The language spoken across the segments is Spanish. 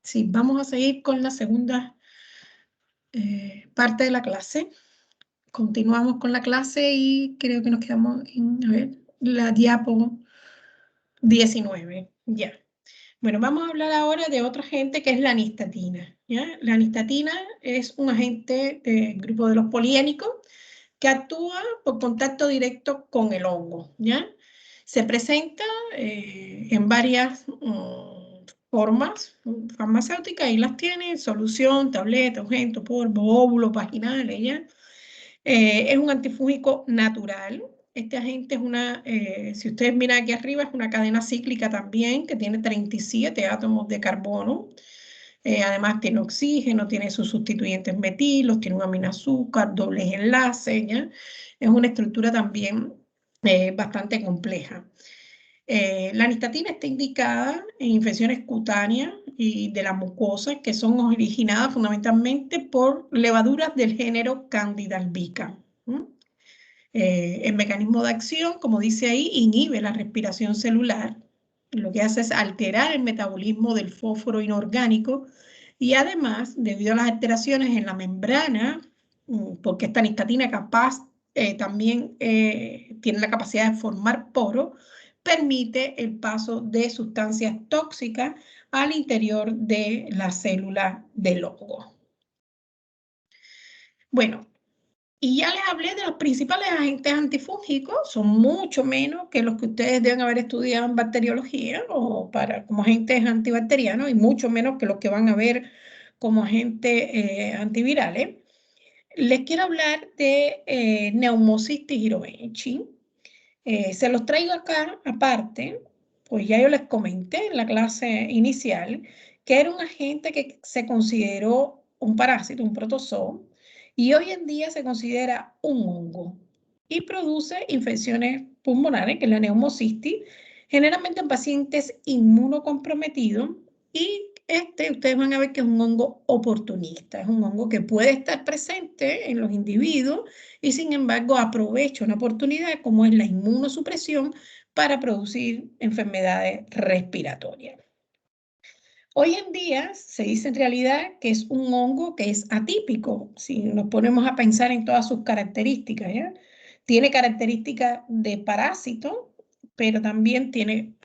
Sí, vamos a seguir con la segunda parte de la clase. Continuamos con la clase y creo que nos quedamos en, a ver, la diapo 19. Ya. Bueno, vamos a hablar ahora de otra agente que es la anistatina. ¿Ya? La anistatina es un agente del grupo de los poliénicos que actúa por contacto directo con el hongo. ¿Ya? Se presenta en varias formas farmacéuticas y las tiene: solución, tableta, ungüento, polvo, óvulos vaginales. ¿Ya? Es un antifúngico natural. Este agente es una, si ustedes miran aquí arriba, es una cadena cíclica también que tiene 37 átomos de carbono. Además tiene oxígeno, tiene sus sustituyentes metilos, tiene un aminoazúcar, dobles enlaces, ¿ya? Es una estructura también bastante compleja. La anistatina está indicada en infecciones cutáneas y de la mucosa que son originadas fundamentalmente por levaduras del género Candida albicans. El mecanismo de acción, como dice ahí, inhibe la respiración celular. Lo que hace es alterar el metabolismo del fósforo inorgánico y además, debido a las alteraciones en la membrana, porque esta anistatina también tiene la capacidad de formar poros, permite el paso de sustancias tóxicas al interior de la célula del hongo. Bueno, y ya les hablé de los principales agentes antifúngicos, son mucho menos que los que ustedes deben haber estudiado en bacteriología o como agentes antibacterianos, y mucho menos que los que van a ver como agentes antivirales. Les quiero hablar de Pneumocystis jirovecii. Se los traigo acá aparte, pues ya yo les comenté en la clase inicial que era un agente que se consideró un parásito, un protozoo, y hoy en día se considera un hongo y produce infecciones pulmonares, que es la pneumocystis, generalmente en pacientes inmunocomprometidos, y ustedes van a ver que es un hongo oportunista, es un hongo que puede estar presente en los individuos y sin embargo aprovecha una oportunidad como es la inmunosupresión para producir enfermedades respiratorias. Hoy en día se dice en realidad que es un hongo que es atípico, si nos ponemos a pensar en todas sus características, ¿ya? Tiene características de parásito, pero también tiene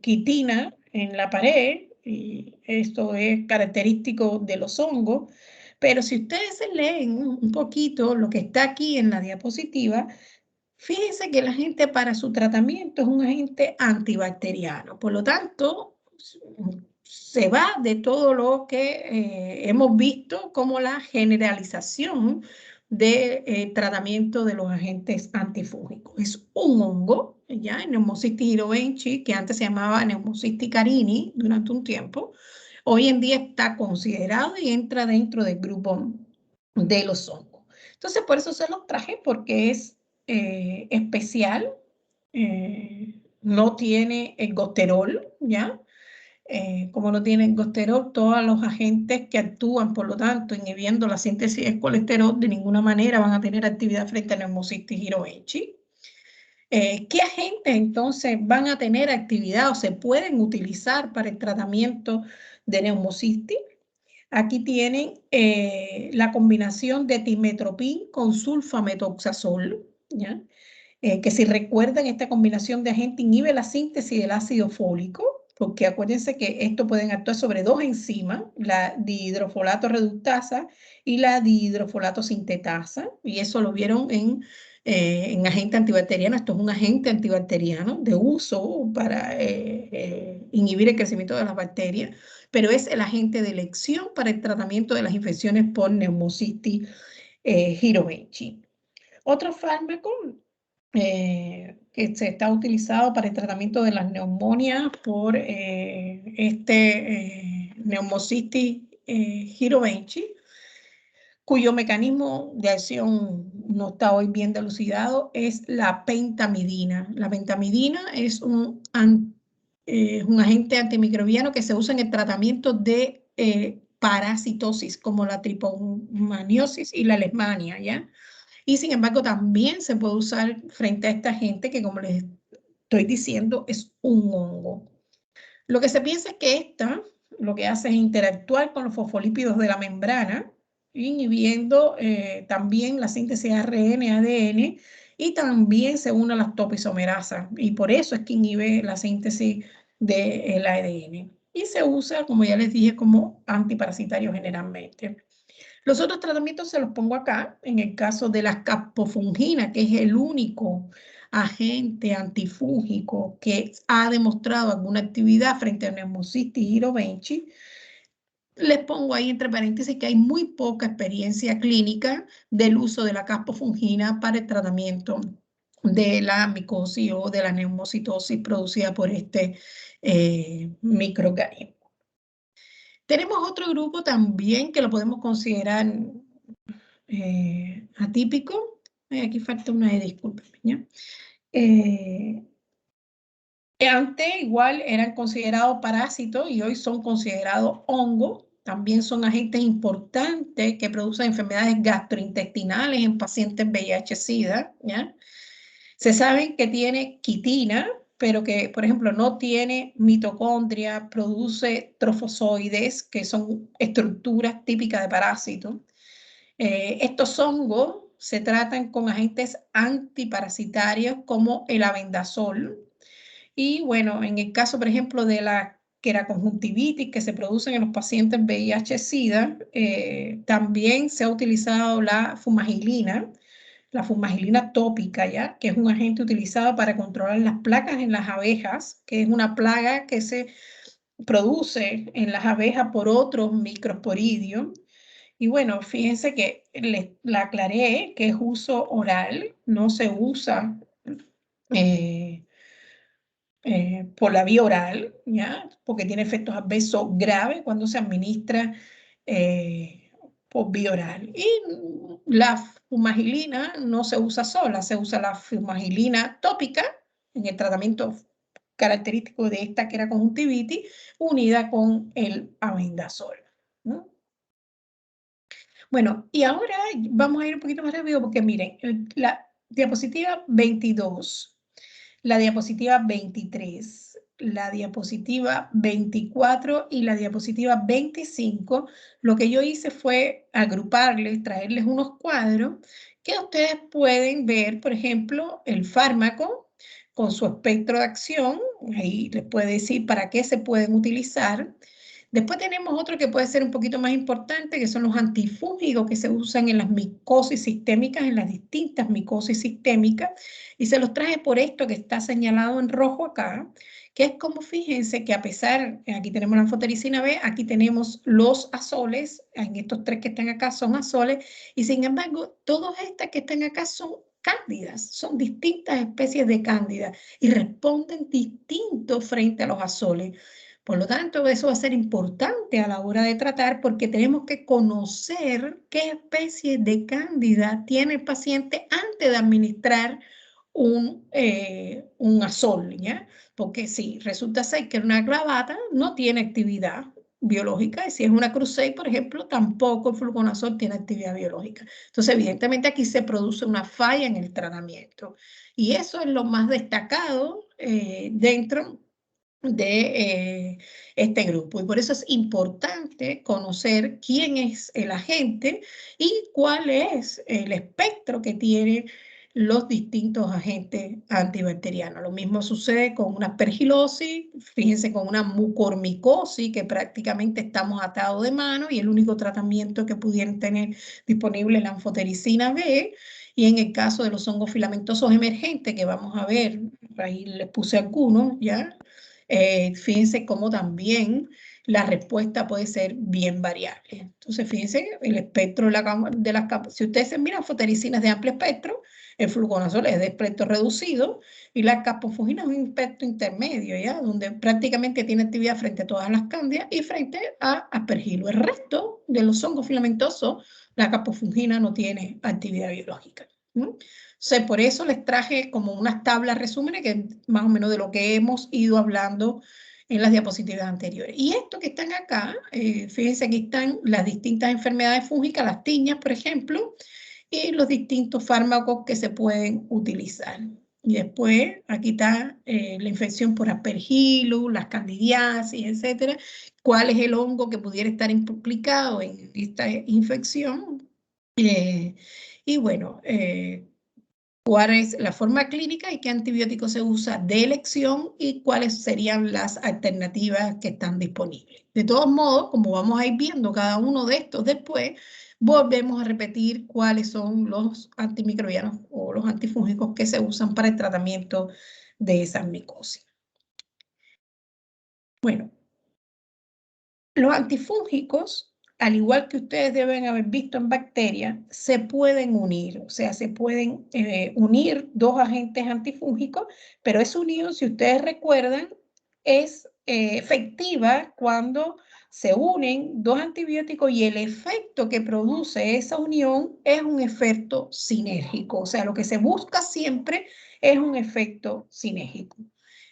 quitina en la pared, y esto es característico de los hongos. Pero si ustedes leen un poquito lo que está aquí en la diapositiva, fíjense que el agente para su tratamiento es un agente antibacteriano. Por lo tanto, se va de todo lo que hemos visto como la generalización de tratamiento de los agentes antifúngicos. Es un hongo, ya, Pneumocystis jirovecii, que antes se llamaba Pneumocystis carini durante un tiempo. Hoy en día está considerado y entra dentro del grupo de los hongos. Entonces, por eso se los traje, porque es especial, no tiene el gosterol, ¿ya? Como no tiene el gosterol, todos los agentes que actúan, por lo tanto, inhibiendo la síntesis de colesterol, de ninguna manera van a tener actividad frente a la Pneumocystis jirovecii. ¿Qué agentes entonces van a tener actividad o se pueden utilizar para el tratamiento de pneumocystis? Aquí tienen la combinación de timetropin con sulfametoxazol, ¿ya? Que si recuerdan, esta combinación de agentes inhibe la síntesis del ácido fólico, porque acuérdense que esto pueden actuar sobre dos enzimas, la dihidrofolato reductasa y la dihidrofolato sintetasa, y eso lo vieron en agente antibacteriano. Esto es un agente antibacteriano de uso para inhibir el crecimiento de las bacterias, pero es el agente de elección para el tratamiento de las infecciones por Pneumocystis jirovecii. Otro fármaco que se está utilizado para el tratamiento de las neumonias por Pneumocystis jirovecii, cuyo mecanismo de acción no está hoy bien dilucidado, es la pentamidina. La pentamidina es un agente antimicrobiano que se usa en el tratamiento de parasitosis, como la tripomaniosis y la leishmania, ¿ya? Y sin embargo, también se puede usar frente a esta gente que, como les estoy diciendo, es un hongo. Lo que se piensa es que esta lo que hace es interactuar con los fosfolípidos de la membrana, inhibiendo también la síntesis de ARN, ADN, y también se une a las topoisomerasas, y por eso es que inhibe la síntesis del ADN. Y se usa, como ya les dije, como antiparasitario generalmente. Los otros tratamientos se los pongo acá, en el caso de la capofungina, que es el único agente antifúngico que ha demostrado alguna actividad frente a Pneumocystis jirovecii. Les pongo ahí entre paréntesis que hay muy poca experiencia clínica del uso de la capofungina para el tratamiento de la micosis o de la neumocitosis producida por este microorganismo. Tenemos otro grupo también que lo podemos considerar atípico. Aquí falta una disculpa. Antes igual eran considerados parásitos y hoy son considerados hongos. También son agentes importantes que producen enfermedades gastrointestinales en pacientes VIH-Sida. Se sabe que tiene quitina, pero que, por ejemplo, no tiene mitocondria, produce trofozoides, que son estructuras típicas de parásitos. Estos hongos se tratan con agentes antiparasitarios como el albendazol. Y bueno, en el caso, por ejemplo, de la queraconjuntivitis que se producen en los pacientes VIH-Sida, también se ha utilizado la fumagilina tópica, ¿ya? Que es un agente utilizado para controlar las placas en las abejas, que es una plaga que se produce en las abejas por otros microsporidios. Y bueno, fíjense que la aclaré que es uso oral, no se usa por la vía oral, ¿ya? Porque tiene efectos adversos graves cuando se administra por vía oral. Y la fumagilina no se usa sola, se usa la fumagilina tópica en el tratamiento característico de esta queraconjuntivitis, unida con el albendazol, ¿no? Bueno, y ahora vamos a ir un poquito más rápido porque miren, la diapositiva 22, la diapositiva 23, la diapositiva 24 y la diapositiva 25, lo que yo hice fue agruparles, traerles unos cuadros que ustedes pueden ver, por ejemplo, el fármaco con su espectro de acción, ahí les puede decir para qué se pueden utilizar. Después tenemos otro que puede ser un poquito más importante, que son los antifúngicos que se usan en las micosis sistémicas, en las distintas micosis sistémicas, y se los traje por esto que está señalado en rojo acá, que es como, fíjense que a pesar, aquí tenemos la anfotericina B, aquí tenemos los azoles, en estos tres que están acá son azoles, y sin embargo, todas estas que están acá son cándidas, son distintas especies de cándida y responden distintos frente a los azoles. Por lo tanto, eso va a ser importante a la hora de tratar porque tenemos que conocer qué especie de cándida tiene el paciente antes de administrar un azol, ¿ya? Porque si resulta ser que una clavata no tiene actividad biológica, y si es una cruzei, por ejemplo, tampoco el fluconazol tiene actividad biológica. Entonces, evidentemente aquí se produce una falla en el tratamiento. Y eso es lo más destacado dentro de este grupo. Y por eso es importante conocer quién es el agente y cuál es el espectro que tienen los distintos agentes antibacterianos. Lo mismo sucede con una aspergilosis, fíjense, con una mucormicosis, que prácticamente estamos atados de mano y el único tratamiento que pudieran tener disponible es la anfotericina B. Y en el caso de los hongos filamentosos emergentes, que vamos a ver, ahí les puse algunos, ¿ya? Fíjense cómo también la respuesta puede ser bien variable. Entonces, fíjense el espectro de las capas. Si ustedes se miran, fotericinas de amplio espectro, el fluconazol es de espectro reducido y la capofungina es un espectro intermedio, ¿ya? Donde prácticamente tiene actividad frente a todas las cándidas y frente a aspergilo. El resto de los hongos filamentosos, la capofungina no tiene actividad biológica. Por eso les traje como unas tablas resúmenes que más o menos de lo que hemos ido hablando en las diapositivas anteriores. Y esto que están acá, fíjense, aquí están las distintas enfermedades fúngicas, las tiñas, por ejemplo, y los distintos fármacos que se pueden utilizar. Y después, aquí está la infección por aspergillus, las candidiasis, etcétera. ¿Cuál es el hongo que pudiera estar implicado en esta infección? Y bueno, cuál es la forma clínica y qué antibiótico se usa de elección y cuáles serían las alternativas que están disponibles. De todos modos, como vamos a ir viendo cada uno de estos después, volvemos a repetir cuáles son los antimicrobianos o los antifúngicos que se usan para el tratamiento de esas micosis. Bueno, los antifúngicos, al igual que ustedes deben haber visto en bacterias, se pueden unir, o sea, se pueden unir dos agentes antifúngicos, pero esa unión, si ustedes recuerdan, es efectiva cuando se unen dos antibióticos y el efecto que produce esa unión es un efecto sinérgico, o sea, lo que se busca siempre es un efecto sinérgico.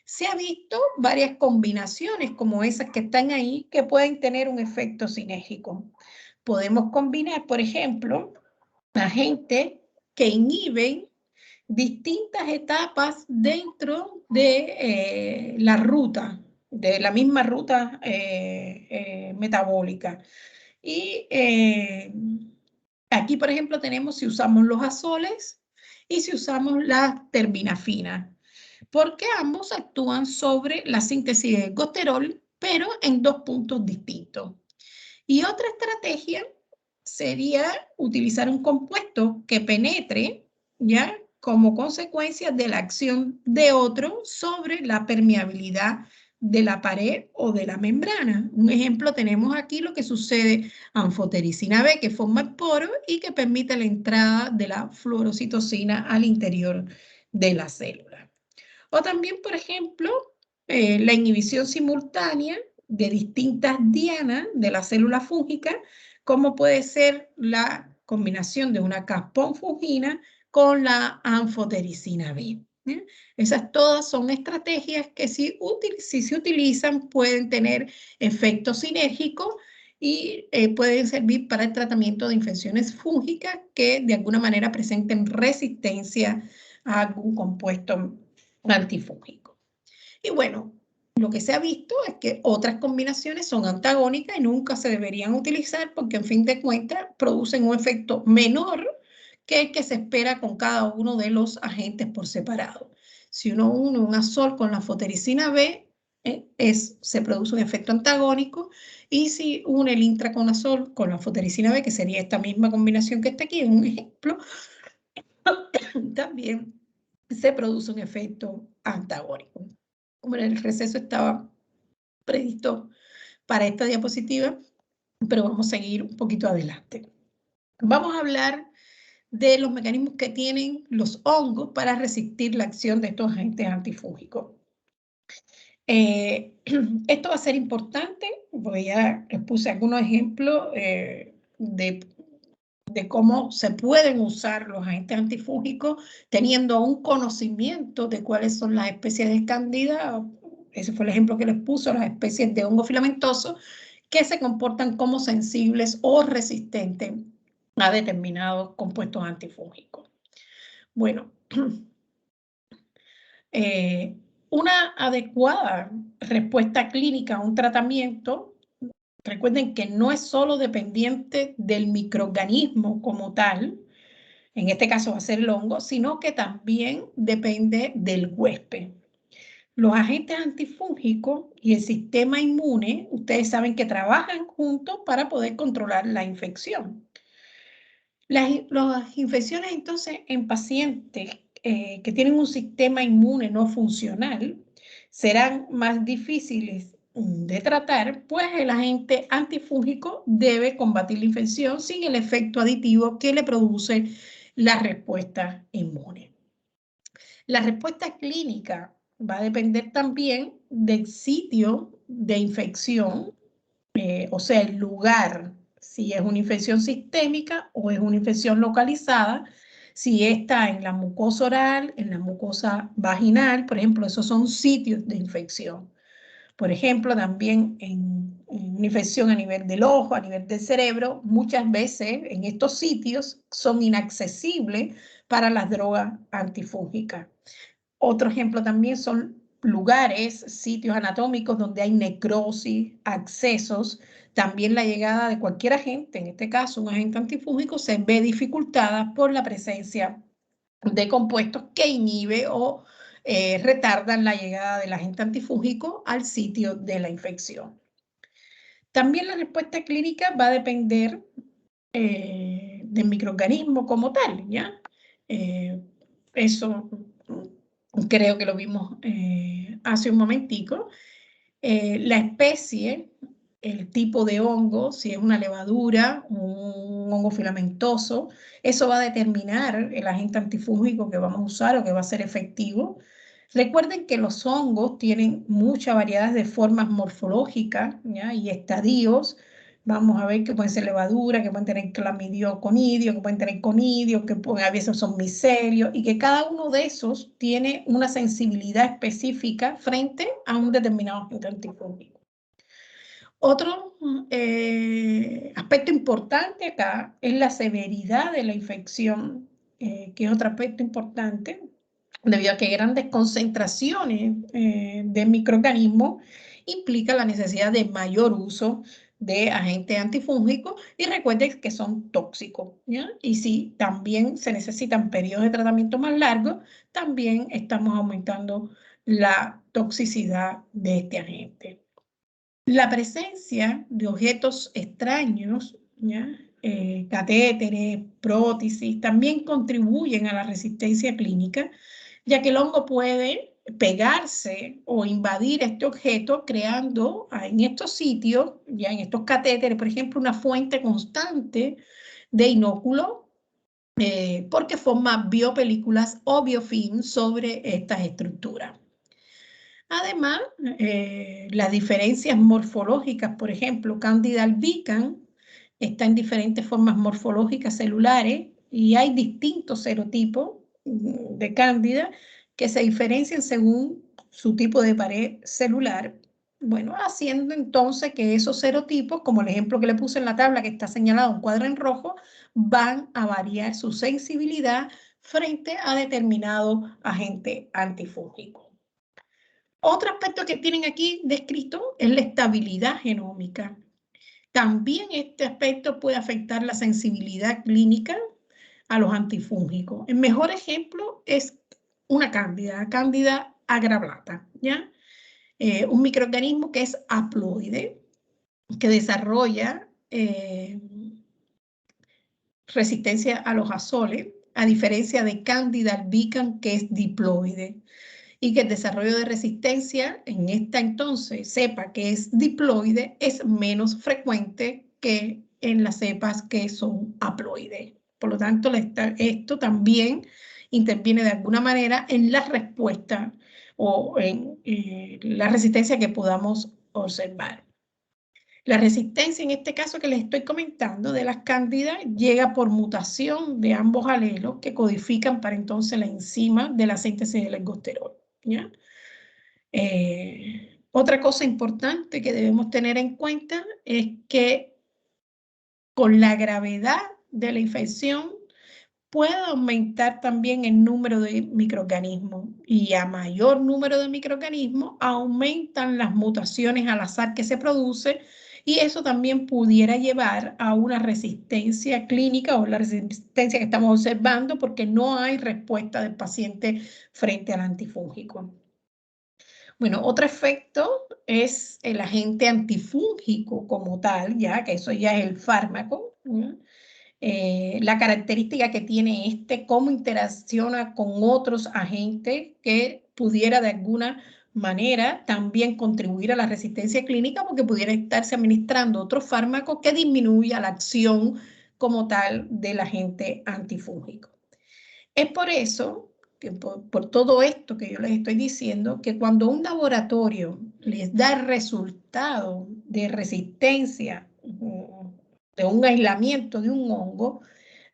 Se ha visto varias combinaciones como esas que están ahí que pueden tener un efecto sinérgico. Podemos combinar, por ejemplo, agentes que inhiben distintas etapas dentro de la ruta, de la misma ruta metabólica. Y aquí, por ejemplo, tenemos si usamos los azoles y si usamos la terbinafina, porque ambos actúan sobre la síntesis de ergosterol, pero en dos puntos distintos. Y otra estrategia sería utilizar un compuesto que penetre, ¿ya? Como consecuencia de la acción de otro sobre la permeabilidad de la pared o de la membrana. Un ejemplo tenemos aquí lo que sucede a anfotericina B, que forma el poro y que permite la entrada de la fluorocitosina al interior de la célula. O también, por ejemplo, la inhibición simultánea de distintas dianas de la célula fúngica, como puede ser la combinación de una caspofungina con la anfotericina B. Esas todas son estrategias que si se utilizan pueden tener efectos sinérgicos y pueden servir para el tratamiento de infecciones fúngicas que de alguna manera presenten resistencia a algún compuesto antifúngico. Y bueno, lo que se ha visto es que otras combinaciones son antagónicas y nunca se deberían utilizar porque en fin de cuentas producen un efecto menor que el que se espera con cada uno de los agentes por separado. Si uno une un azol con la fotericina B, se produce un efecto antagónico, y si une el intraconazol con la fotericina B, que sería esta misma combinación que está aquí, un ejemplo, también se produce un efecto antagónico. Como el receso estaba previsto para esta diapositiva, pero vamos a seguir un poquito adelante. Vamos a hablar de los mecanismos que tienen los hongos para resistir la acción de estos agentes antifúngicos. Esto va a ser importante, porque ya les puse algunos ejemplos de cómo se pueden usar los agentes antifúngicos teniendo un conocimiento de cuáles son las especies de Candida. Ese fue el ejemplo que les puso, las especies de hongo filamentoso que se comportan como sensibles o resistentes a determinados compuestos antifúngicos. Bueno, una adecuada respuesta clínica a un tratamiento, recuerden que no es solo dependiente del microorganismo como tal, en este caso va a ser el hongo, sino que también depende del huésped. Los agentes antifúngicos y el sistema inmune, ustedes saben que trabajan juntos para poder controlar la infección. Las infecciones entonces en pacientes que tienen un sistema inmune no funcional serán más difíciles de tratar, pues el agente antifúngico debe combatir la infección sin el efecto aditivo que le produce la respuesta inmune. La respuesta clínica va a depender también del sitio de infección, o sea, el lugar, si es una infección sistémica o es una infección localizada, si está en la mucosa oral, en la mucosa vaginal, por ejemplo, esos son sitios de infección. Por ejemplo, también en una infección a nivel del ojo, a nivel del cerebro, muchas veces en estos sitios son inaccesibles para las drogas antifúngicas. Otro ejemplo también son lugares, sitios anatómicos donde hay necrosis, accesos. También la llegada de cualquier agente, en este caso un agente antifúngico, se ve dificultada por la presencia de compuestos que inhibe o retardan la llegada del agente antifúngico al sitio de la infección. También la respuesta clínica va a depender del microorganismo como tal, ¿ya? Eso creo que lo vimos hace un momentico. La especie, el tipo de hongo, si es una levadura, un hongo filamentoso, eso va a determinar el agente antifúngico que vamos a usar o que va a ser efectivo. Recuerden que los hongos tienen mucha variedad de formas morfológicas, ¿ya? Y estadios. Vamos a ver que pueden ser levadura, que pueden tener clamidio, conidio, que pueden tener conidio, que a veces son micelios, y que cada uno de esos tiene una sensibilidad específica frente a un determinado agente antifúngico. Otro aspecto importante acá es la severidad de la infección, que es otro aspecto importante, debido a que grandes concentraciones de microorganismos implica la necesidad de mayor uso de agentes antifúngicos, y recuerden que son tóxicos, ¿ya? Y si también se necesitan periodos de tratamiento más largos, también estamos aumentando la toxicidad de este agente. La presencia de objetos extraños, ¿ya? Catéteres, prótesis, también contribuyen a la resistencia clínica, ya que el hongo puede pegarse o invadir este objeto, creando en estos sitios, ya en estos catéteres, por ejemplo, una fuente constante de inóculo, porque forma biopelículas o biofilm sobre estas estructuras. Además, las diferencias morfológicas, por ejemplo, Candida albicans está en diferentes formas morfológicas celulares y hay distintos serotipos de Cándida que se diferencian según su tipo de pared celular. Bueno, haciendo entonces que esos serotipos, como el ejemplo que le puse en la tabla que está señalado en cuadro en rojo, van a variar su sensibilidad frente a determinado agente antifúngico. Otro aspecto que tienen aquí descrito es la estabilidad genómica. También este aspecto puede afectar la sensibilidad clínica a los antifúngicos. El mejor ejemplo es una cándida agrablata, ¿ya? Un microorganismo que es haploide, que desarrolla resistencia a los azoles, a diferencia de Candida albicans, que es diploide, y que el desarrollo de resistencia en esta entonces cepa que es diploide es menos frecuente que en las cepas que son haploides. Por lo tanto, esto también interviene de alguna manera en la respuesta o en la resistencia que podamos observar. La resistencia, en este caso que les estoy comentando, de las cándidas, llega por mutación de ambos alelos que codifican para entonces la enzima de la síntesis del ergosterol, ¿ya? Otra cosa importante que debemos tener en cuenta es que con la gravedad de la infección puede aumentar también el número de microorganismos, y a mayor número de microorganismos aumentan las mutaciones al azar que se produce, y eso también pudiera llevar a una resistencia clínica o la resistencia que estamos observando porque no hay respuesta del paciente frente al antifúngico. Bueno, otro efecto es el agente antifúngico como tal, ya que eso ya es el fármaco, ¿ya? La característica que tiene cómo interacciona con otros agentes que pudiera de alguna manera también contribuir a la resistencia clínica, porque pudiera estarse administrando otro fármaco que disminuya la acción como tal del agente antifúngico. Es por eso que por todo esto que yo les estoy diciendo, que cuando un laboratorio les da el resultado de resistencia, de un aislamiento de un hongo,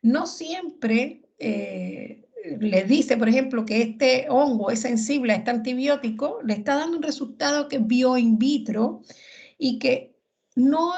no siempre les dice, por ejemplo, que este hongo es sensible a este antibiótico, le está dando un resultado que es bio in vitro y que no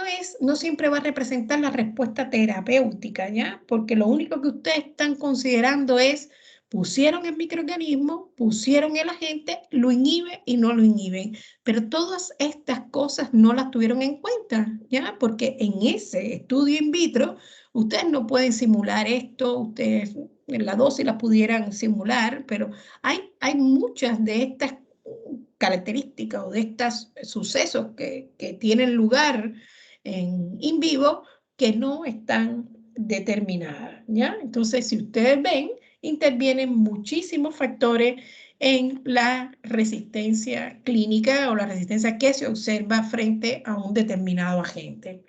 siempre va a representar la respuesta terapéutica, ¿ya? Porque lo único que ustedes están considerando es Pusieron el microorganismo, pusieron el agente, lo inhibe y no lo inhiben. Pero todas estas cosas no las tuvieron en cuenta, ¿ya? Porque en ese estudio in vitro, ustedes no pueden simular esto, ustedes en la dosis la pudieran simular, pero hay muchas de estas características o de estos sucesos que tienen lugar en in vivo que no están determinadas, ¿ya? Entonces, si ustedes ven, intervienen muchísimos factores en la resistencia clínica o la resistencia que se observa frente a un determinado agente.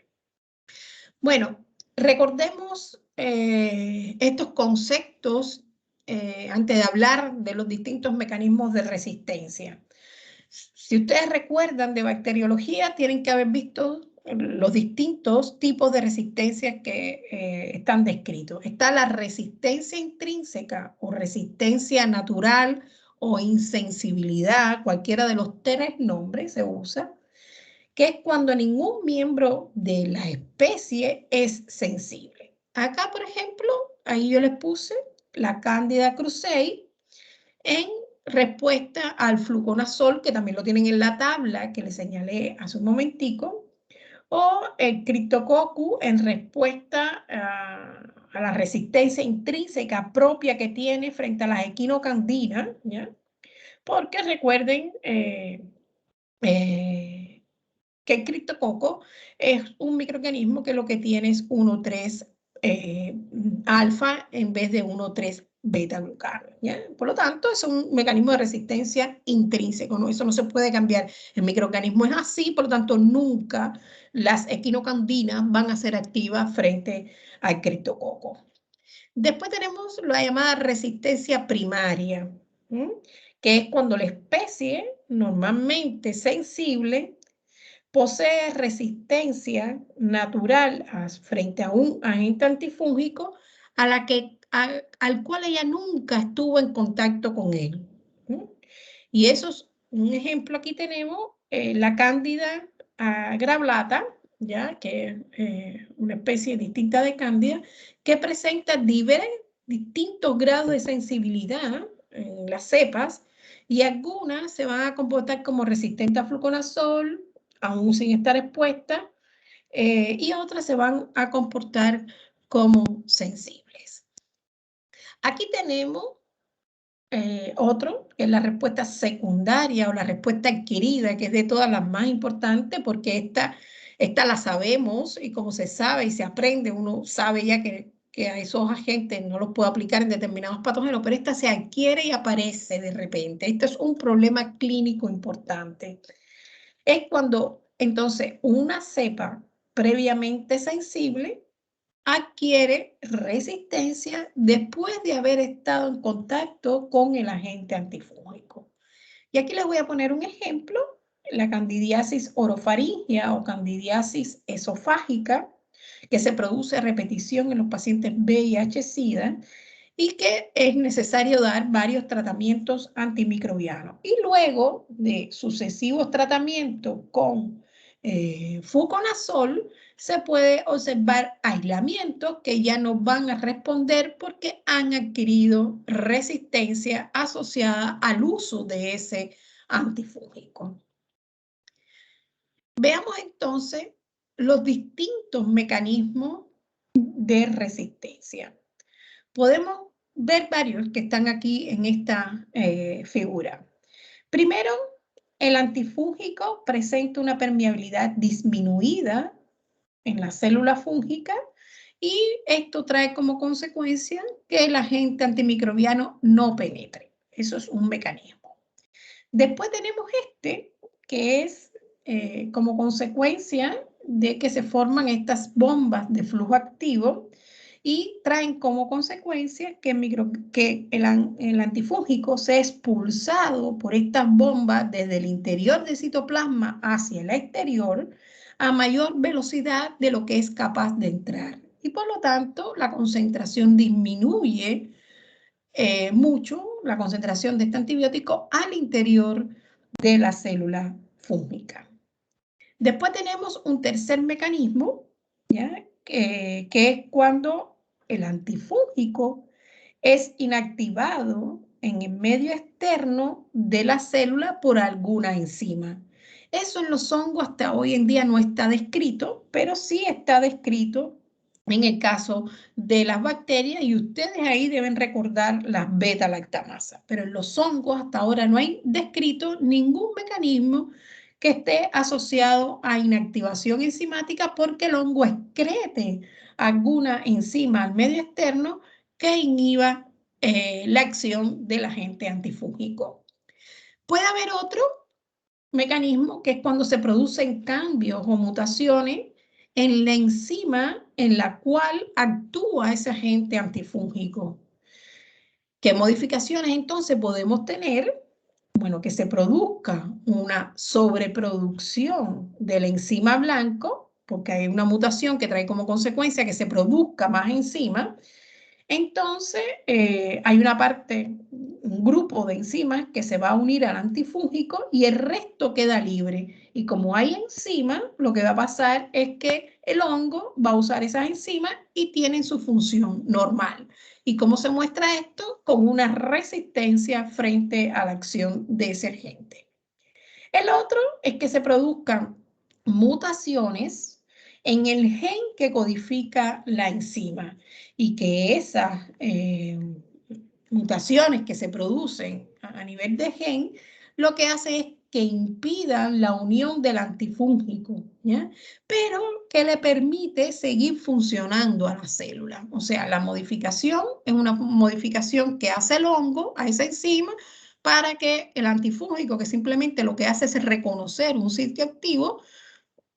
Bueno, recordemos estos conceptos antes de hablar de los distintos mecanismos de resistencia. Si ustedes recuerdan de bacteriología, tienen que haber visto los distintos tipos de resistencia que están descritos. Está la resistencia intrínseca o resistencia natural o insensibilidad, cualquiera de los tres nombres se usa, que es cuando ningún miembro de la especie es sensible. Acá, por ejemplo, ahí yo les puse la Candida krusei en respuesta al fluconazol, que también lo tienen en la tabla que les señalé hace un momentico, o el Cryptococcus en respuesta a la resistencia intrínseca propia que tiene frente a las equinocandinas, ¿ya? Porque recuerden que el criptococo es un microorganismo que lo que tiene es 1,3 alfa en vez de 1,3 beta-glucano. Por lo tanto, es un mecanismo de resistencia intrínseco, ¿no? Eso no se puede cambiar. El microorganismo es así, por lo tanto, nunca las equinocandinas van a ser activas frente al criptococo. Después tenemos la llamada resistencia primaria, ¿sí? Que es cuando la especie, normalmente sensible, posee resistencia natural frente a un agente antifúngico al cual ella nunca estuvo en contacto con él. Y eso es un ejemplo. Aquí tenemos la Cándida grablata, ¿ya? Que es una especie distinta de Cándida, que presenta distintos grados de sensibilidad en las cepas, y algunas se van a comportar como resistentes a fluconazol, aún sin estar expuestas, y otras se van a comportar como sensibles. Aquí tenemos otro, que es la respuesta secundaria o la respuesta adquirida, que es de todas las más importantes, porque esta la sabemos, y como se sabe y se aprende, uno sabe ya que a esos agentes no los puede aplicar en determinados patógenos, pero esta se adquiere y aparece de repente. Este es un problema clínico importante. Es cuando entonces una cepa previamente sensible adquiere resistencia después de haber estado en contacto con el agente antifúngico. Y aquí les voy a poner un ejemplo, la candidiasis orofaringia o candidiasis esofágica, que se produce a repetición en los pacientes VIH-Sida y que es necesario dar varios tratamientos antimicrobianos. Y luego de sucesivos tratamientos con fluconazol, se puede observar aislamientos que ya no van a responder porque han adquirido resistencia asociada al uso de ese antifúngico. Veamos entonces los distintos mecanismos de resistencia. Podemos ver varios que están aquí en esta figura. Primero, el antifúngico presenta una permeabilidad disminuida en la célula fúngica y esto trae como consecuencia que el agente antimicrobiano no penetre. Eso es un mecanismo. Después tenemos este, que es como consecuencia de que se forman estas bombas de flujo activo y traen como consecuencia que el antifúngico sea expulsado por estas bombas desde el interior del citoplasma hacia el exterior a mayor velocidad de lo que es capaz de entrar. Y por lo tanto, la concentración disminuye mucho, la concentración de este antibiótico al interior de la célula fúngica. Después tenemos un tercer mecanismo, ¿ya? Que es cuando el antifúngico es inactivado en el medio externo de la célula por alguna enzima. Eso en los hongos hasta hoy en día no está descrito, pero sí está descrito en el caso de las bacterias y ustedes ahí deben recordar las beta-lactamasas. Pero en los hongos hasta ahora no hay descrito ningún mecanismo que esté asociado a inactivación enzimática porque el hongo excrete alguna enzima al medio externo que inhiba la acción del agente antifúngico. Puede haber otro mecanismo que es cuando se producen cambios o mutaciones en la enzima en la cual actúa ese agente antifúngico. ¿Qué modificaciones entonces podemos tener? Bueno, que se produzca una sobreproducción de la enzima blanco, porque hay una mutación que trae como consecuencia que se produzca más enzima. Entonces, hay una parte, un grupo de enzimas que se va a unir al antifúngico y el resto queda libre. Y como hay enzimas, lo que va a pasar es que el hongo va a usar esas enzimas y tienen su función normal. ¿Y cómo se muestra esto? Con una resistencia frente a la acción de ese agente. El otro es que se produzcan mutaciones en el gen que codifica la enzima y que esas mutaciones que se producen a nivel de gen lo que hace es que impidan la unión del antifúngico, ¿ya? Pero que le permite seguir funcionando a la célula. O sea, la modificación es una modificación que hace el hongo a esa enzima para que el antifúngico, que simplemente lo que hace es reconocer un sitio activo,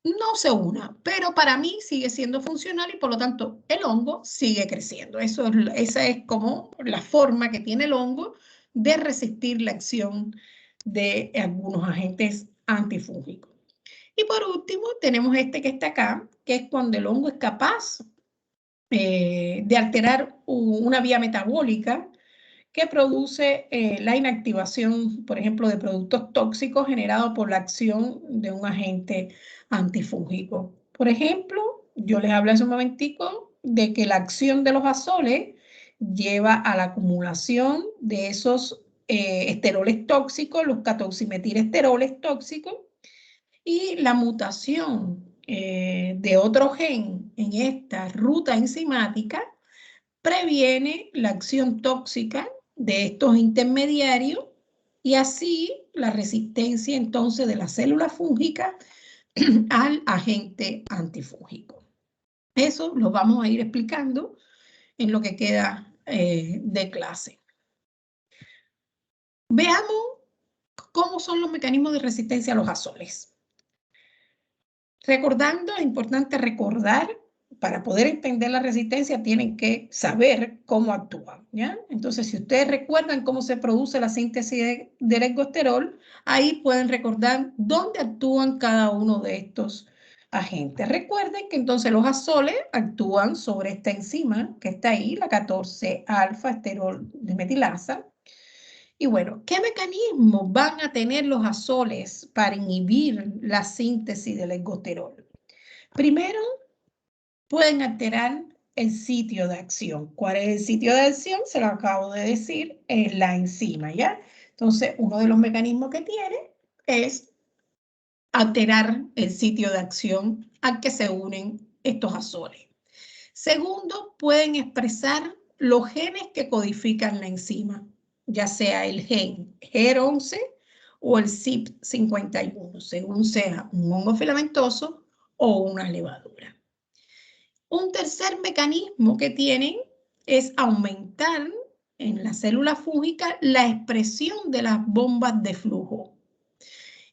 no se una, pero para mí sigue siendo funcional y por lo tanto el hongo sigue creciendo. Esa es como la forma que tiene el hongo de resistir la acción de algunos agentes antifúngicos. Y por último tenemos este que está acá, que es cuando el hongo es capaz de alterar una vía metabólica que produce la inactivación, por ejemplo, de productos tóxicos generados por la acción de un agente antifúngico. Por ejemplo, yo les hablé hace un momentico de que la acción de los azoles lleva a la acumulación de esos esteroles tóxicos, los catoximetilesteroles tóxicos, y la mutación de otro gen en esta ruta enzimática previene la acción tóxica de estos intermediarios y así la resistencia entonces de la célula fúngica al agente antifúngico. Eso lo vamos a ir explicando en lo que queda de clase. Veamos cómo son los mecanismos de resistencia a los azoles. Recordando, es importante recordar, para poder entender la resistencia tienen que saber cómo actúan, ¿ya? Entonces, si ustedes recuerdan cómo se produce la síntesis del ergosterol, ahí pueden recordar dónde actúan cada uno de estos agentes. Recuerden que entonces los azoles actúan sobre esta enzima que está ahí, la 14-alfa-esterol de metilasa. Y bueno, ¿qué mecanismos van a tener los azoles para inhibir la síntesis del ergosterol? Primero, pueden alterar el sitio de acción. ¿Cuál es el sitio de acción? Se lo acabo de decir, es la enzima, ¿ya? Entonces, uno de los mecanismos que tiene es alterar el sitio de acción al que se unen estos azoles. Segundo, pueden expresar los genes que codifican la enzima, ya sea el gen HER11 o el CYP51, según sea un hongo filamentoso o una levadura. Un tercer mecanismo que tienen es aumentar en la célula fúngica la expresión de las bombas de flujo.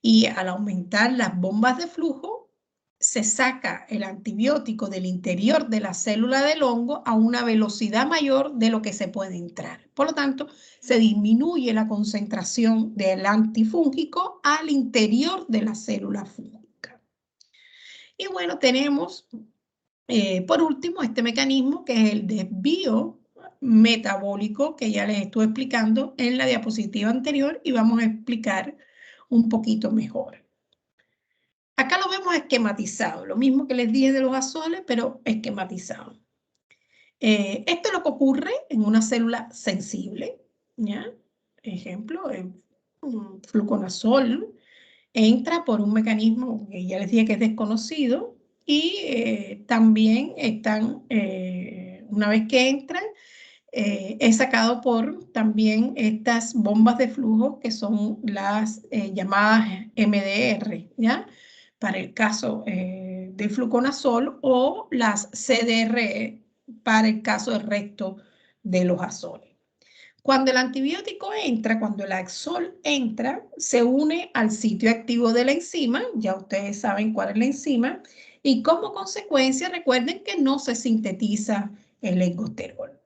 Y al aumentar las bombas de flujo, se saca el antibiótico del interior de la célula del hongo a una velocidad mayor de lo que se puede entrar. Por lo tanto, se disminuye la concentración del antifúngico al interior de la célula fúngica. Y bueno, tenemos por último este mecanismo que es el desvío metabólico que ya les estuve explicando en la diapositiva anterior y vamos a explicar un poquito mejor. Acá lo vemos esquematizado, lo mismo que les dije de los azoles, pero esquematizado. Esto es lo que ocurre en una célula sensible, ¿ya? Ejemplo, un fluconazol entra por un mecanismo que ya les dije que es desconocido y también están, una vez que entran, es sacado por también estas bombas de flujo que son las llamadas MDR, ¿ya? Para el caso del fluconazol o las CDR para el caso del resto de los azoles. Cuando el antibiótico entra, cuando el Aczol entra, se une al sitio activo de la enzima, ya ustedes saben cuál es la enzima, y como consecuencia recuerden que no se sintetiza el ergosterol.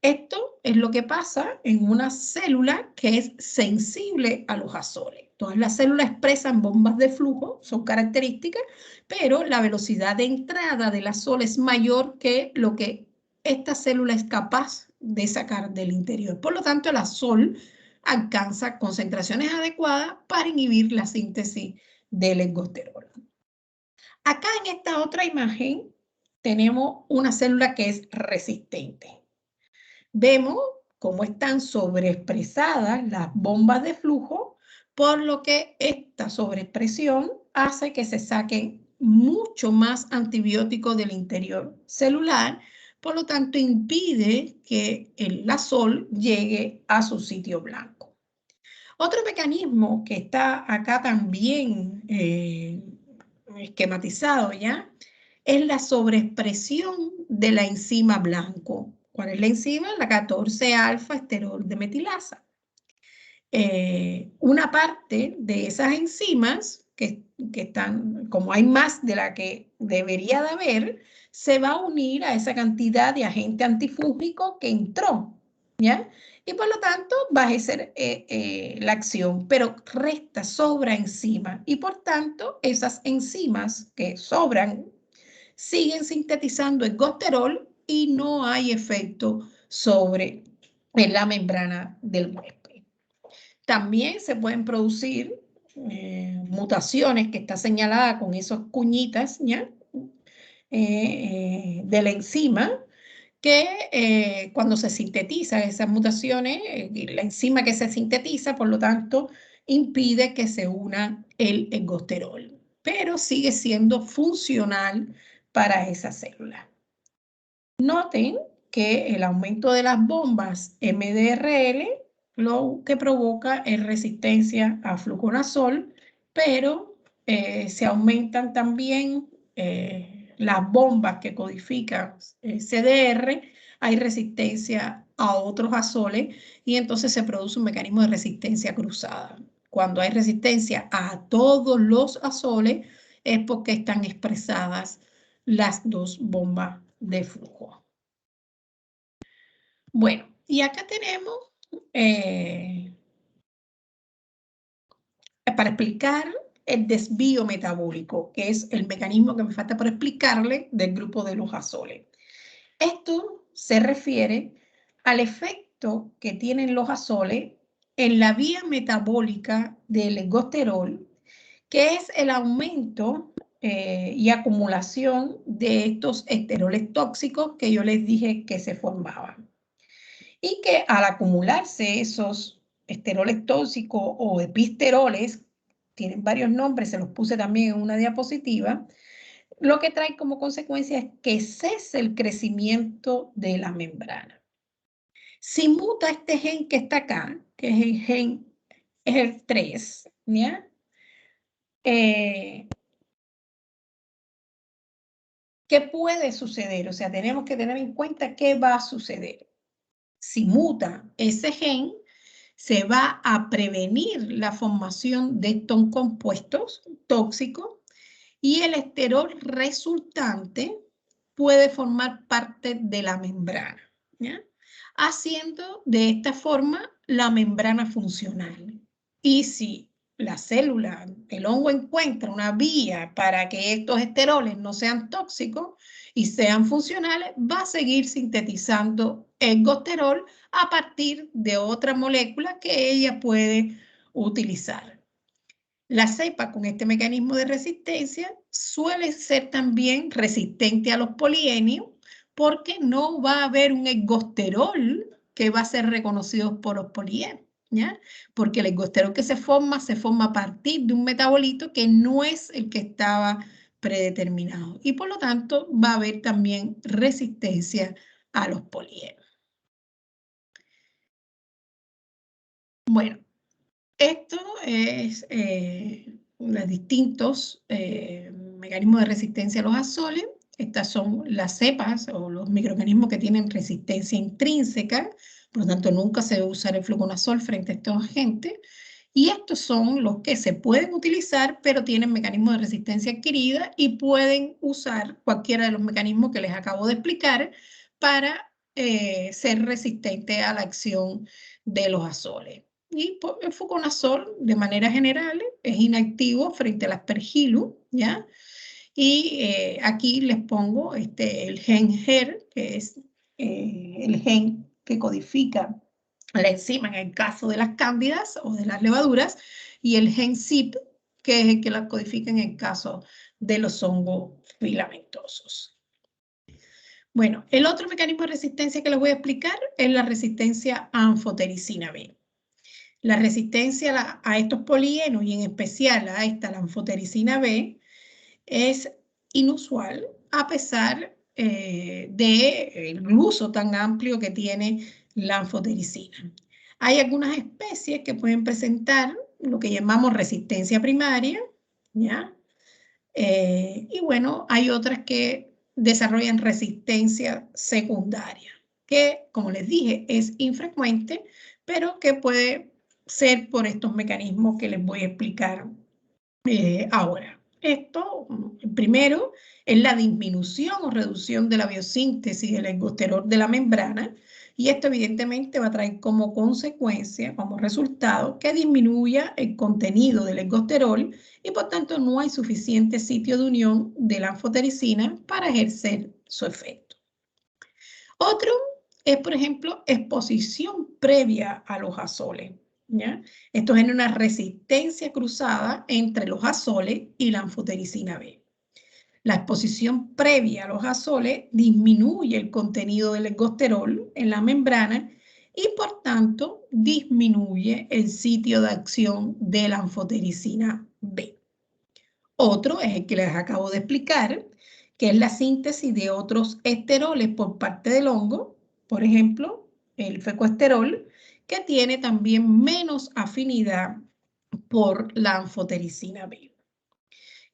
Esto es lo que pasa en una célula que es sensible a los azoles. Todas las células expresan bombas de flujo, son características, pero la velocidad de entrada del azol es mayor que lo que esta célula es capaz de sacar del interior. Por lo tanto, el azol alcanza concentraciones adecuadas para inhibir la síntesis del ergosterol. Acá en esta otra imagen tenemos una célula que es resistente. Vemos cómo están sobreexpresadas las bombas de flujo, por lo que esta sobreexpresión hace que se saquen mucho más antibióticos del interior celular, por lo tanto impide que el azol llegue a su sitio blanco. Otro mecanismo que está acá también esquematizado ya es la sobreexpresión de la enzima blanco. ¿Cuál es la enzima? La 14-alfa-esterol de metilasa. Una parte de esas enzimas que están, como hay más de la que debería de haber, se va a unir a esa cantidad de agente antifúngico que entró, ¿ya? Y por lo tanto va a ejercer la acción, pero resta, sobra enzima. Y por tanto, esas enzimas que sobran siguen sintetizando ergosterol y no hay efecto sobre la membrana del huésped. También se pueden producir mutaciones que está señalada con esas cuñitas, ¿ya? De la enzima, que cuando se sintetizan esas mutaciones, la enzima que se sintetiza, por lo tanto, impide que se una el ergosterol, pero sigue siendo funcional para esa célula. Noten que el aumento de las bombas MDRL lo que provoca es resistencia a fluconazol, pero se aumentan también las bombas que codifican CDR, hay resistencia a otros azoles y entonces se produce un mecanismo de resistencia cruzada. Cuando hay resistencia a todos los azoles es porque están expresadas las dos bombas de flujo. Bueno, y acá tenemos para explicar el desvío metabólico, que es el mecanismo que me falta por explicarle del grupo de los azoles. Esto se refiere al efecto que tienen los azoles en la vía metabólica del ergosterol, que es el aumento y acumulación de estos esteroles tóxicos que yo les dije que se formaban. Y que al acumularse esos esteroles tóxicos o episteroles, tienen varios nombres, se los puse también en una diapositiva, lo que trae como consecuencia es que cese el crecimiento de la membrana. Si muta este gen que está acá, que es el gen, es el 3, ¿ya? ¿Qué puede suceder? O sea, tenemos que tener en cuenta qué va a suceder. Si muta ese gen, se va a prevenir la formación de estos compuestos tóxicos y el esterol resultante puede formar parte de la membrana, ¿ya? Haciendo de esta forma la membrana funcional. Y si la célula, el hongo encuentra una vía para que estos esteroles no sean tóxicos y sean funcionales, va a seguir sintetizando ergosterol a partir de otra molécula que ella puede utilizar. La cepa con este mecanismo de resistencia suele ser también resistente a los polienios, porque no va a haber un ergosterol que va a ser reconocido por los polienos, ¿ya? Porque el ergosterol que se forma a partir de un metabolito que no es el que estaba predeterminado y por lo tanto va a haber también resistencia a los polienos. Bueno, esto es los distintos mecanismos de resistencia a los azoles. Estas son las cepas o los microorganismos que tienen resistencia intrínseca, por lo tanto nunca se debe usar el fluconazol frente a estos agentes. Y estos son los que se pueden utilizar, pero tienen mecanismos de resistencia adquirida y pueden usar cualquiera de los mecanismos que les acabo de explicar para ser resistente a la acción de los azoles. Y el fluconazol, de manera general, es inactivo frente al aspergillus, ¿ya? Y aquí les pongo el gen HER, que es el gen que codifica la enzima en el caso de las cándidas o de las levaduras, y el gen CYP, que es el que la codifica en el caso de los hongos filamentosos. Bueno, el otro mecanismo de resistencia que les voy a explicar es la resistencia a anfotericina B. La resistencia a estos polienos y en especial a esta, la anfotericina B, es inusual a pesar del uso tan amplio que tiene la anfotericina. Hay algunas especies que pueden presentar lo que llamamos resistencia primaria, ¿ya? Y bueno, hay otras que desarrollan resistencia secundaria, que, como les dije, es infrecuente, pero que puede ser por estos mecanismos que les voy a explicar ahora. Esto, primero, es la disminución o reducción de la biosíntesis del ergosterol de la membrana, y esto evidentemente va a traer como consecuencia, como resultado, que disminuya el contenido del ergosterol y por tanto no hay suficiente sitio de unión de la anfotericina para ejercer su efecto. Otro es, por ejemplo, exposición previa a los azoles, ¿ya? Esto genera una resistencia cruzada entre los azoles y la anfotericina B. La exposición previa a los azoles disminuye el contenido del ergosterol en la membrana y por tanto disminuye el sitio de acción de la anfotericina B. Otro es el que les acabo de explicar, que es la síntesis de otros esteroles por parte del hongo, por ejemplo, el fecoesterol, que tiene también menos afinidad por la anfotericina B.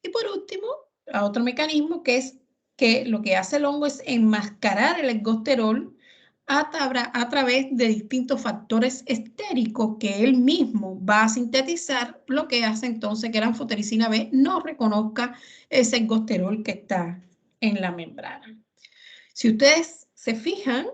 Y por último, otro mecanismo que es que lo que hace el hongo es enmascarar el ergosterol a través de distintos factores estéricos que él mismo va a sintetizar, lo que hace entonces que la anfotericina B no reconozca ese ergosterol que está en la membrana. Si ustedes se fijan,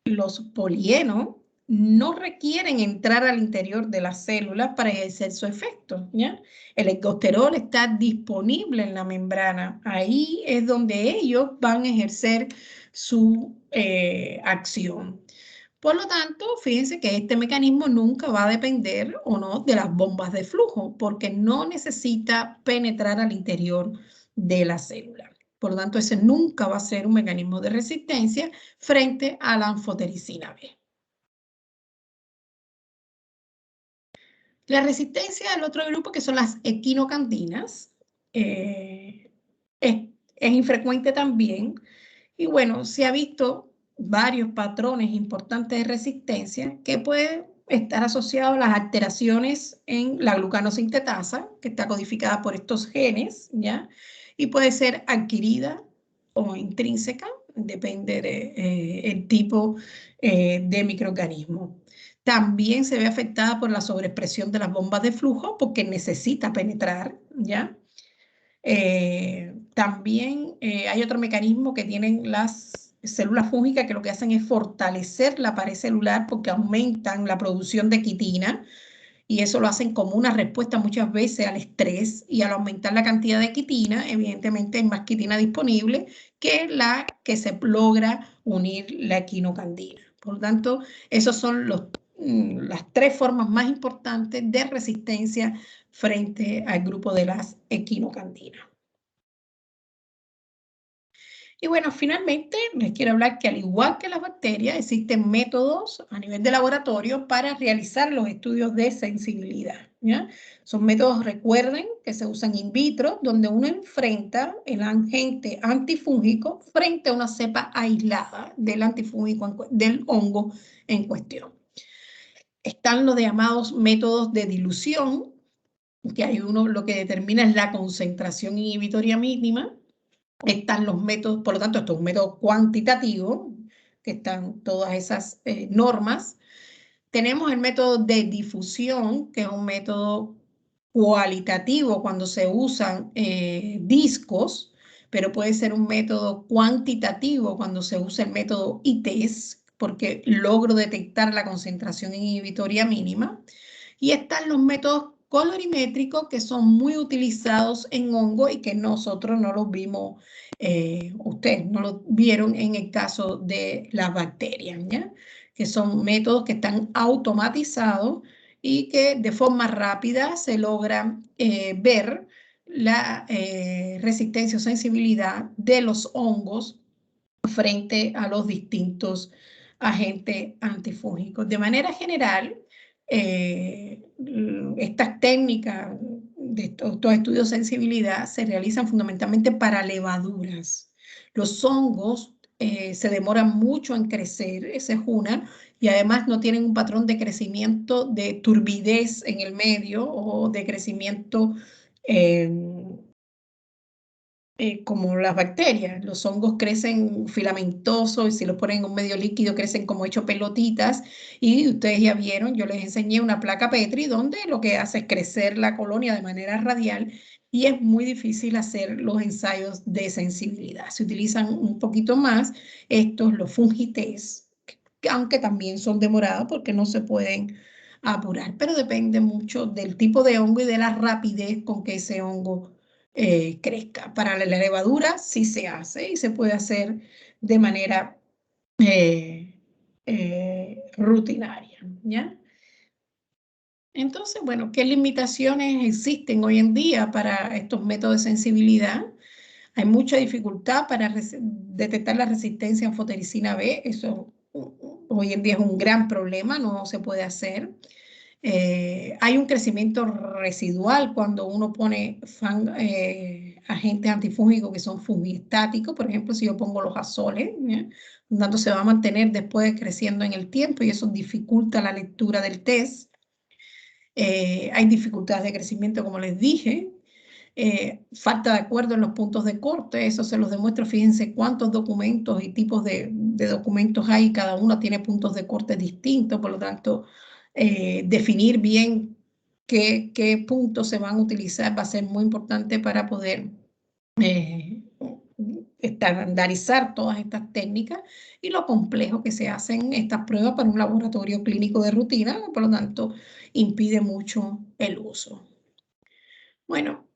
los polienos no requieren entrar al interior de las células para ejercer su efecto, ¿ya? El ergosterol está disponible en la membrana. Ahí es donde ellos van a ejercer su acción. Por lo tanto, fíjense que este mecanismo nunca va a depender o no de las bombas de flujo, porque no necesita penetrar al interior de la célula. Por lo tanto, ese nunca va a ser un mecanismo de resistencia frente a la anfotericina B. La resistencia al otro grupo, que son las equinocandinas, es infrecuente también. Y bueno, se ha visto varios patrones importantes de resistencia que pueden estar asociados a las alteraciones en la glucanosintetasa, que está codificada por estos genes, ¿ya? Y puede ser adquirida o intrínseca, depende del tipo de microorganismo. También se ve afectada por la sobreexpresión de las bombas de flujo porque necesita penetrar, ¿ya? También hay otro mecanismo que tienen las células fúngicas que lo que hacen es fortalecer la pared celular porque aumentan la producción de quitina y eso lo hacen como una respuesta muchas veces al estrés, y al aumentar la cantidad de quitina, evidentemente hay más quitina disponible que la que se logra unir la equinocandina. Por lo tanto, esos son las tres formas más importantes de resistencia frente al grupo de las equinocandinas. Y bueno, finalmente les quiero hablar que al igual que las bacterias, existen métodos a nivel de laboratorio para realizar los estudios de sensibilidad, ¿ya? Son métodos, recuerden, que se usan in vitro, donde uno enfrenta el agente antifúngico frente a una cepa aislada del antifúngico, del hongo en cuestión. Están los llamados métodos de dilución, que hay uno lo que determina es la concentración inhibitoria mínima. Están los métodos, por lo tanto, esto es un método cuantitativo, que están todas esas normas. Tenemos el método de difusión, que es un método cualitativo cuando se usan discos, pero puede ser un método cuantitativo cuando se usa el método ITES, porque logro detectar la concentración inhibitoria mínima. Y están los métodos colorimétricos que son muy utilizados en hongo y que nosotros no los vimos, ustedes no los vieron en el caso de las bacterias, ¿ya? Que son métodos que están automatizados y que de forma rápida se logra ver la resistencia o sensibilidad de los hongos frente a los distintos agentes antifúngicos. De manera general, estas técnicas de estos estudios de sensibilidad se realizan fundamentalmente para levaduras. Los hongos se demoran mucho en crecer, esa es una, y además no tienen un patrón de crecimiento de turbidez en el medio o de crecimiento eh, como las bacterias. Los hongos crecen filamentosos y si los ponen en un medio líquido crecen como hecho pelotitas. Y ustedes ya vieron, yo les enseñé una placa Petri donde lo que hace es crecer la colonia de manera radial y es muy difícil hacer los ensayos de sensibilidad. Se utilizan un poquito más estos, los fungitest, aunque también son demorados porque no se pueden apurar, pero depende mucho del tipo de hongo y de la rapidez con que ese hongo crezca. Para la levadura sí se hace y se puede hacer de manera rutinaria, ¿ya? Entonces, bueno, ¿qué limitaciones existen hoy en día para estos métodos de sensibilidad? Hay mucha dificultad para detectar la resistencia en fotericina B, eso hoy en día es un gran problema, no se puede hacer. Hay un crecimiento residual cuando uno pone agentes antifúngicos que son fungiestáticos. Por ejemplo, si yo pongo los azoles, ¿ya? Tanto se va a mantener después creciendo en el tiempo y eso dificulta la lectura del test. Hay dificultades de crecimiento, como les dije. Falta de acuerdo en los puntos de corte, eso se los demuestro. Fíjense cuántos documentos y tipos de documentos hay, cada uno tiene puntos de corte distintos, por lo tanto, definir bien qué puntos se van a utilizar va a ser muy importante para poder eh, estandarizar todas estas técnicas y lo complejo que se hacen estas pruebas para un laboratorio clínico de rutina, por lo tanto, impide mucho el uso. Bueno,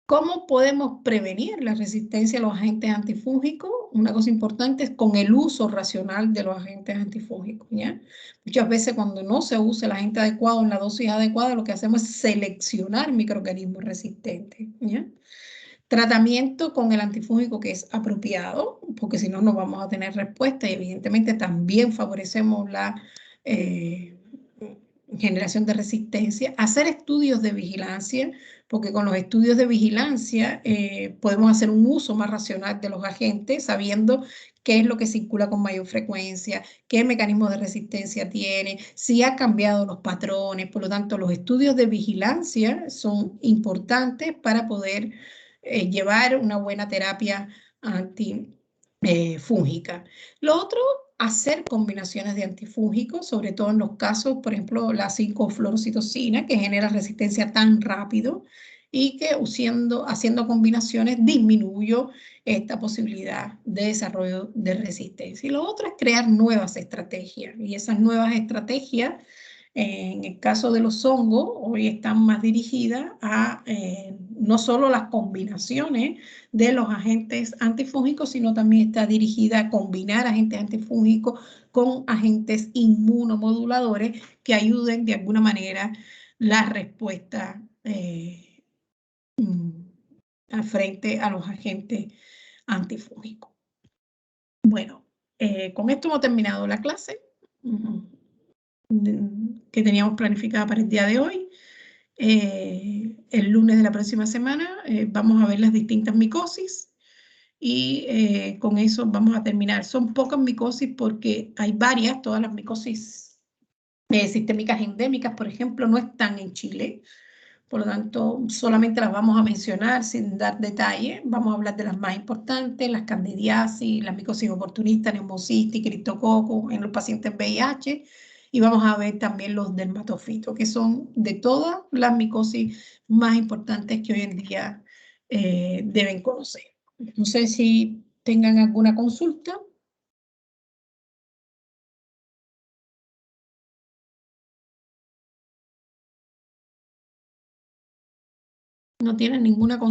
¿cómo podemos prevenir la resistencia a los agentes antifúngicos? Una cosa importante es con el uso racional de los agentes antifúngicos, ¿ya? Muchas veces cuando no se usa el agente adecuado en la dosis adecuada, lo que hacemos es seleccionar microorganismos resistentes, ¿ya? Tratamiento con el antifúngico que es apropiado, porque si no, no vamos a tener respuesta y evidentemente también favorecemos la generación de resistencia. Hacer estudios de vigilancia, porque con los estudios de vigilancia podemos hacer un uso más racional de los agentes, sabiendo qué es lo que circula con mayor frecuencia, qué mecanismos de resistencia tiene, si ha cambiado los patrones. Por lo tanto, los estudios de vigilancia son importantes para poder llevar una buena terapia antifúngica. Lo otro, hacer combinaciones de antifúngicos, sobre todo en los casos, por ejemplo, la 5-fluorocitosina, que genera resistencia tan rápido y que haciendo combinaciones disminuyo esta posibilidad de desarrollo de resistencia. Y lo otro es crear nuevas estrategias. Y esas nuevas estrategias en el caso de los hongos, hoy están más dirigidas a no solo las combinaciones de los agentes antifúngicos, sino también está dirigida a combinar agentes antifúngicos con agentes inmunomoduladores que ayuden de alguna manera la respuesta frente a los agentes antifúngicos. Bueno, con esto hemos terminado la clase que teníamos planificada para el día de hoy. El lunes de la próxima semana vamos a ver las distintas micosis y con eso vamos a terminar. Son pocas micosis porque hay varias, todas las micosis sistémicas endémicas, por ejemplo, no están en Chile. Por lo tanto, solamente las vamos a mencionar sin dar detalle. Vamos a hablar de las más importantes, las candidiasis, la micosis oportunista, neumocistis, criptococo en los pacientes VIH. Y vamos a ver también los dermatofitos, que son de todas las micosis más importantes que hoy en día deben conocer. No sé si tengan alguna consulta. No tienen ninguna consulta.